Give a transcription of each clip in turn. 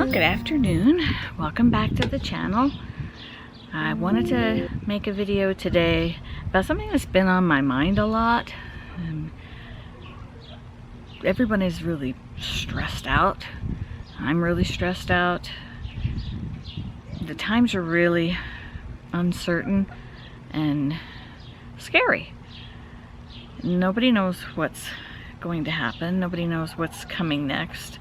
Good afternoon. Welcome back to the channel. I wanted to make a video today about something that's been on my mind a lot. Everyone is really stressed out. I'm really stressed out. The times are really uncertain and scary. Nobody knows what's going to happen. Nobody knows what's coming next.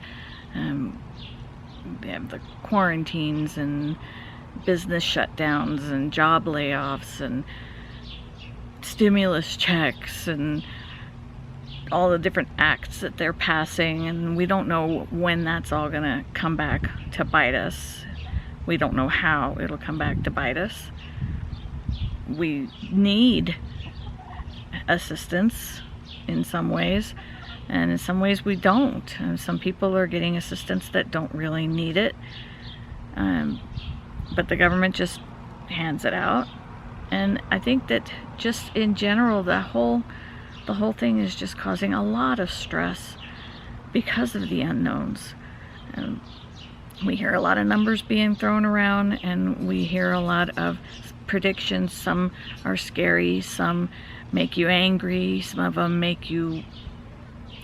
We have the quarantines and business shutdowns and job layoffs and stimulus checks and all the different acts that they're passing, and we don't know when that's all gonna come back to bite us. We don't know how it'll come back to bite us. We need assistance in some ways, and in some ways we don't. And some people are getting assistance that don't really need it, but the government just hands it out. And I think that just in general, the whole thing is just causing a lot of stress because of the unknowns. We hear a lot of numbers being thrown around, and we hear a lot of predictions. Some are scary, some make you angry, some of them make you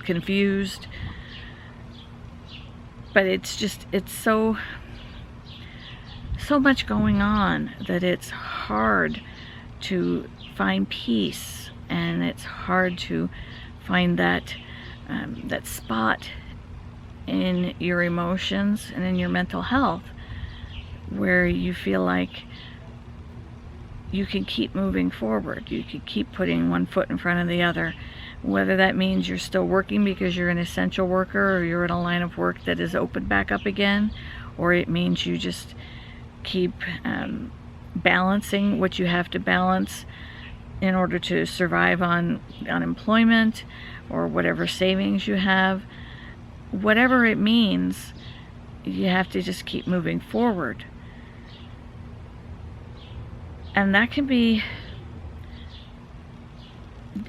confused, but it's so much going on that it's hard to find peace, and it's hard to find that that spot in your emotions and in your mental health where you feel like you can keep moving forward. You can keep putting one foot in front of the other, whether that means you're still working because you're an essential worker, or you're in a line of work that is opened back up again, or it means you just keep balancing what you have to balance in order to survive on unemployment or whatever savings you have. Whatever it means, you have to just keep moving forward. And that can be,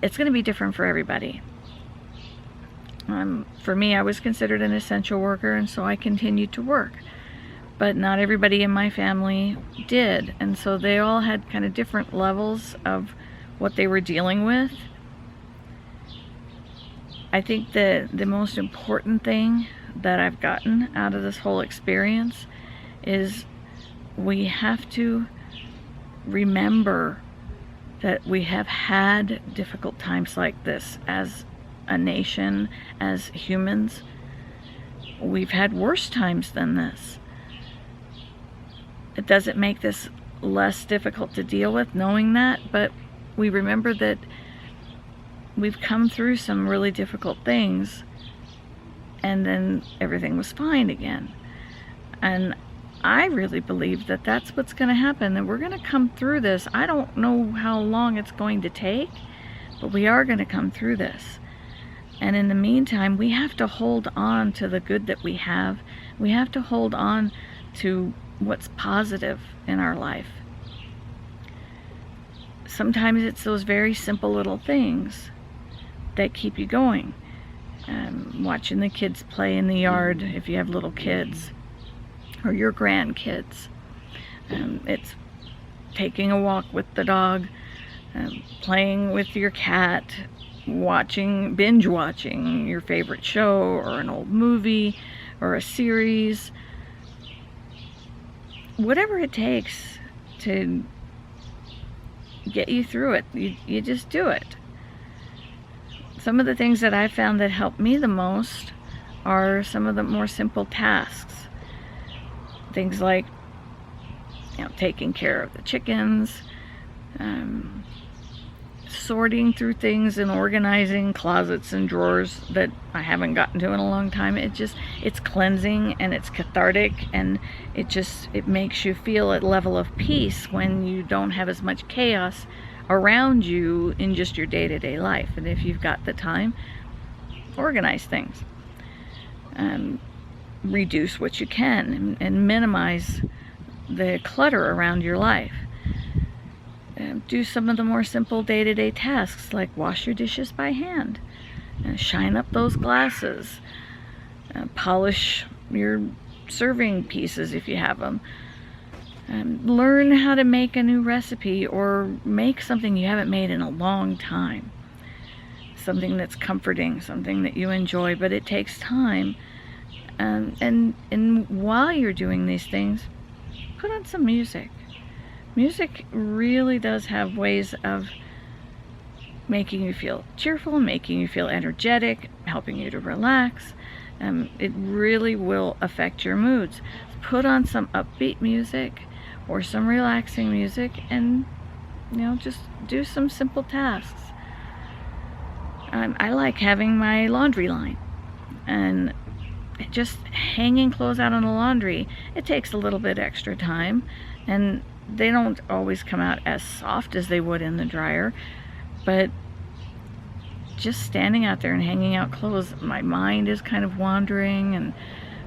it's going to be different for everybody. For me, I was considered an essential worker, and so I continued to work. But not everybody in my family did, and so they all had kind of different levels of what they were dealing with. I think that the most important thing that I've gotten out of this whole experience is we have to remember that we have had difficult times like this as a nation, as humans. We've had worse times than this. It doesn't make this less difficult to deal with knowing that, but we remember that we've come through some really difficult things, and then everything was fine again. And I really believe that that's what's going to happen, that we're going to come through this. I don't know how long it's going to take, but we are going to come through this. And in the meantime, we have to hold on to the good that we have. We have to hold on to what's positive in our life. Sometimes it's those very simple little things that keep you going. Watching the kids play in the yard, if you have little kids, or your grandkids. It's taking a walk with the dog, playing with your cat, binge watching your favorite show, or an old movie, or a series. Whatever it takes to get you through it, you just do it. Some of the things that I found that help me the most are some of the more simple tasks. Things like, taking care of the chickens, sorting through things and organizing closets and drawers that I haven't gotten to in a long time. It's cleansing, and it's cathartic, and it makes you feel a level of peace when you don't have as much chaos around you in just your day-to-day life. And if you've got the time, organize things. Reduce what you can and minimize the clutter around your life. Do some of the more simple day-to-day tasks, like wash your dishes by hand, shine up those glasses, polish your serving pieces if you have them. Learn how to make a new recipe, or make something you haven't made in a long time. Something that's comforting, something that you enjoy, but it takes time. And while you're doing these things, put on some music. Music really does have ways of making you feel cheerful, making you feel energetic, helping you to relax. It really will affect your moods. Put on some upbeat music or some relaxing music, and just do some simple tasks. I like having my laundry line, and just hanging clothes out on the laundry, it takes a little bit extra time, and they don't always come out as soft as they would in the dryer, but just standing out there and hanging out clothes, my mind is kind of wandering, and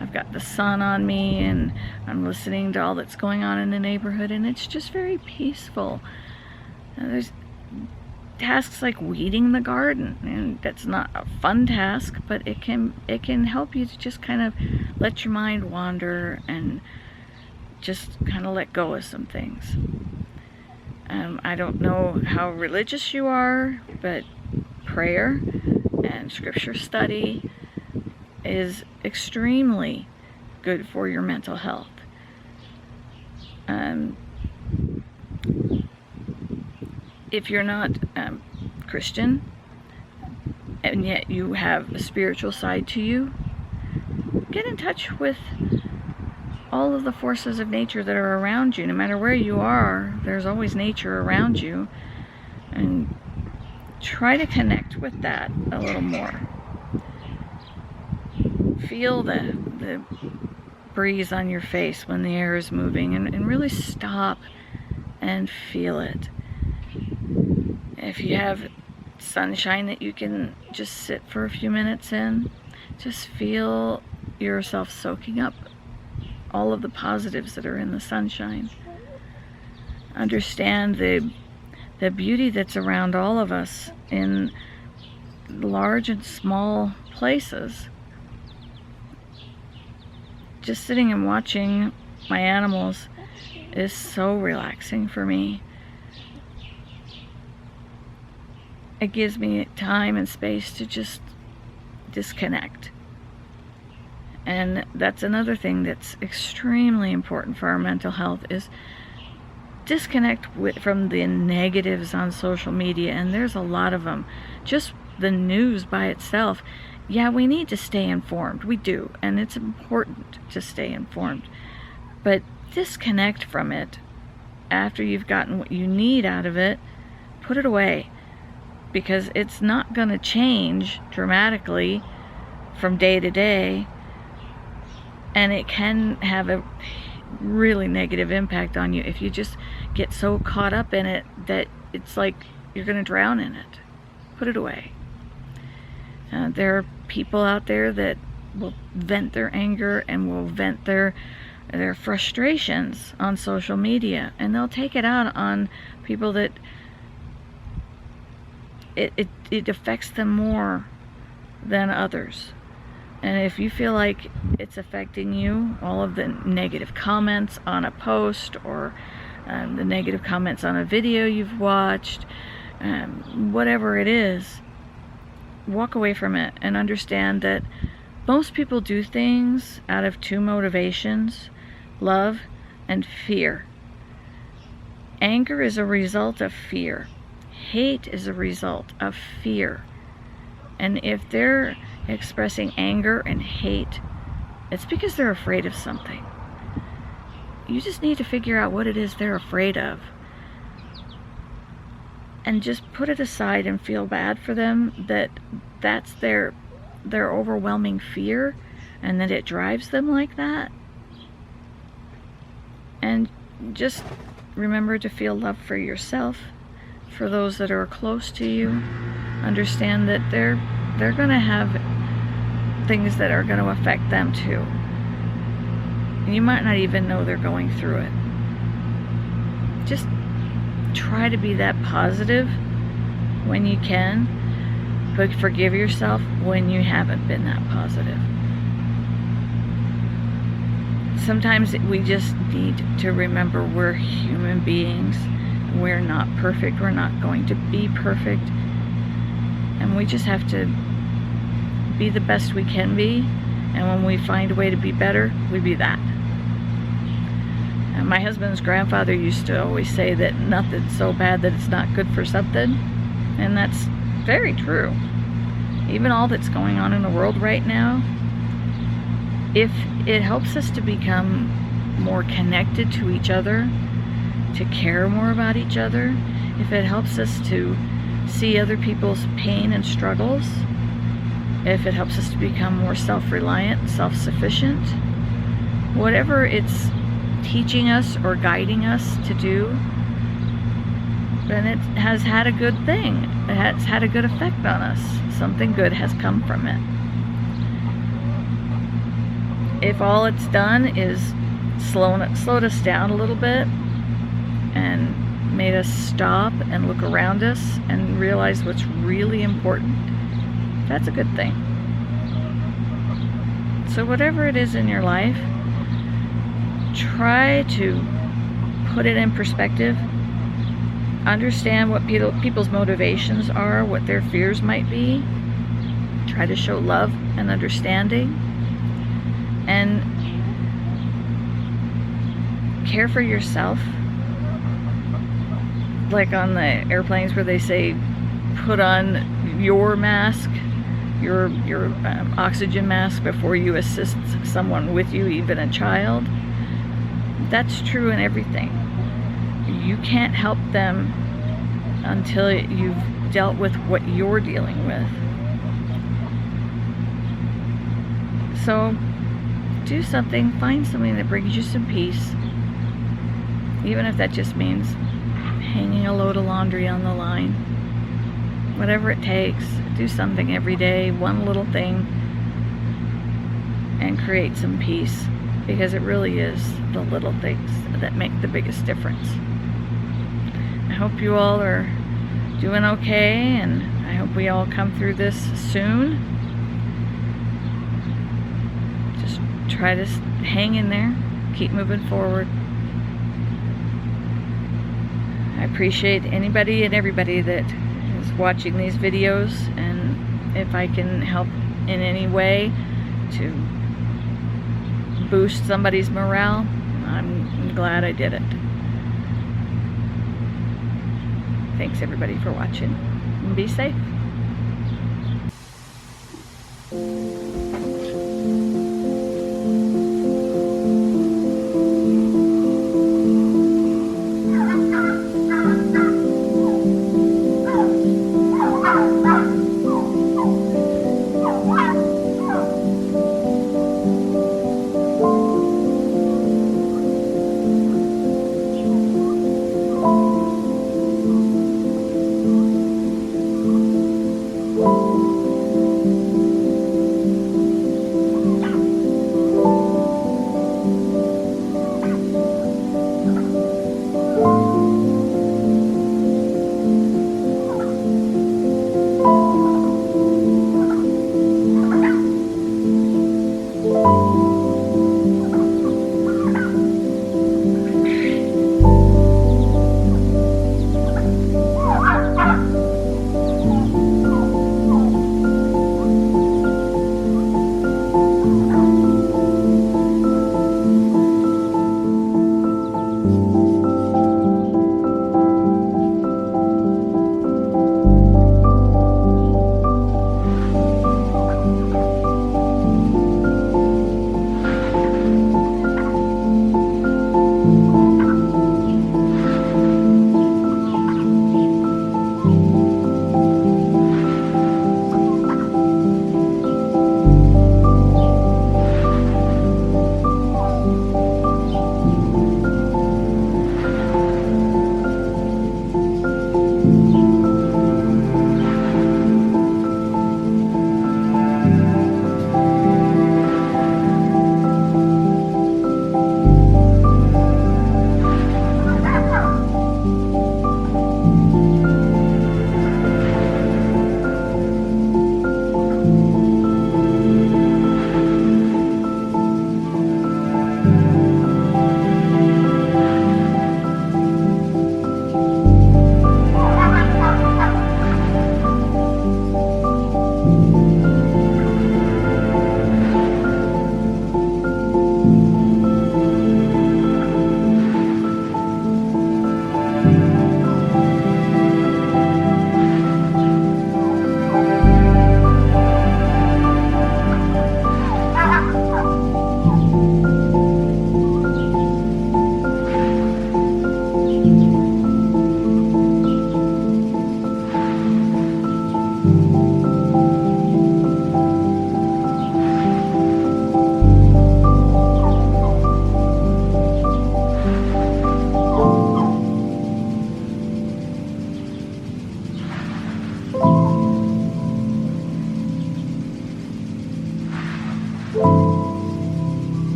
I've got the sun on me, and I'm listening to all that's going on in the neighborhood, and it's just very peaceful. There's tasks like weeding the garden, and that's not a fun task, but it can help you to just kind of let your mind wander and just kind of let go of some things. I don't know how religious you are, but prayer and scripture study is extremely good for your mental health. If you're not Christian, and yet you have a spiritual side to you, get in touch with all of the forces of nature that are around you. No matter where you are, there's always nature around you, and try to connect with that a little more. Feel the breeze on your face when the air is moving, and really stop and feel it. If you have sunshine that you can just sit for a few minutes in, just feel yourself soaking up all of the positives that are in the sunshine. Understand the beauty that's around all of us in large and small places. Just sitting and watching my animals is so relaxing for me. It gives me time and space to just disconnect. And that's another thing that's extremely important for our mental health, is disconnect from the negatives on social media, and there's a lot of them. Just the news by itself. Yeah, we need to stay informed. We do, and it's important to stay informed. But disconnect from it after you've gotten what you need out of it. Put it away, because it's not going to change dramatically from day to day, and it can have a really negative impact on you if you just get so caught up in it that it's like you're going to drown in it. Put it away. There are people out there that will vent their anger and will vent their frustrations on social media, and they'll take it out on people that it affects them more than others. And if you feel like it's affecting you, all of the negative comments on a post, or the negative comments on a video you've watched, whatever it is, walk away from it and understand that most people do things out of two motivations: love and fear. Anger is a result of fear. Hate is a result of fear. And if they're expressing anger and hate, it's because they're afraid of something. You just need to figure out what it is they're afraid of, and just put it aside and feel bad for them, that that's their overwhelming fear, and that it drives them like that. And just remember to feel love for yourself, for those that are close to you. Understand that they're going to have things that are going to affect them too. And you might not even know they're going through it. Just try to be that positive when you can, but forgive yourself when you haven't been that positive. sometimes we just need to remember we're human beings. We're not perfect. We're not going to be perfect. And we just have to be the best we can be. And when we find a way to be better, we be that. And my husband's grandfather used to always say that nothing's so bad that it's not good for something. And that's very true. Even all that's going on in the world right now, if it helps us to become more connected to each other, to care more about each other, if it helps us to see other people's pain and struggles, if it helps us to become more self-reliant, self-sufficient, whatever it's teaching us or guiding us to do, then it has had a good thing. It has had a good effect on us. Something good has come from it. If all it's done is slowed us down a little bit and made us stop and look around us and realize what's really important, that's a good thing. So whatever it is in your life, try to put it in perspective. Understand what people's motivations are, what their fears might be. Try to show love and understanding. And care for yourself. Like on the airplanes where they say, put on your mask, your oxygen mask before you assist someone with you, even a child. That's true in everything. You can't help them until you've dealt with what you're dealing with. So do something, find something that brings you some peace, even if that just means hanging a load of laundry on the line. Whatever it takes, do something every day, one little thing, and create some peace, because it really is the little things that make the biggest difference. I hope you all are doing okay, and I hope we all come through this soon. Just try to hang in there, keep moving forward. I appreciate anybody and everybody that is watching these videos, and if I can help in any way to boost somebody's morale, I'm glad I did it. Thanks everybody for watching, and be safe.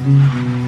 Mm-hmm.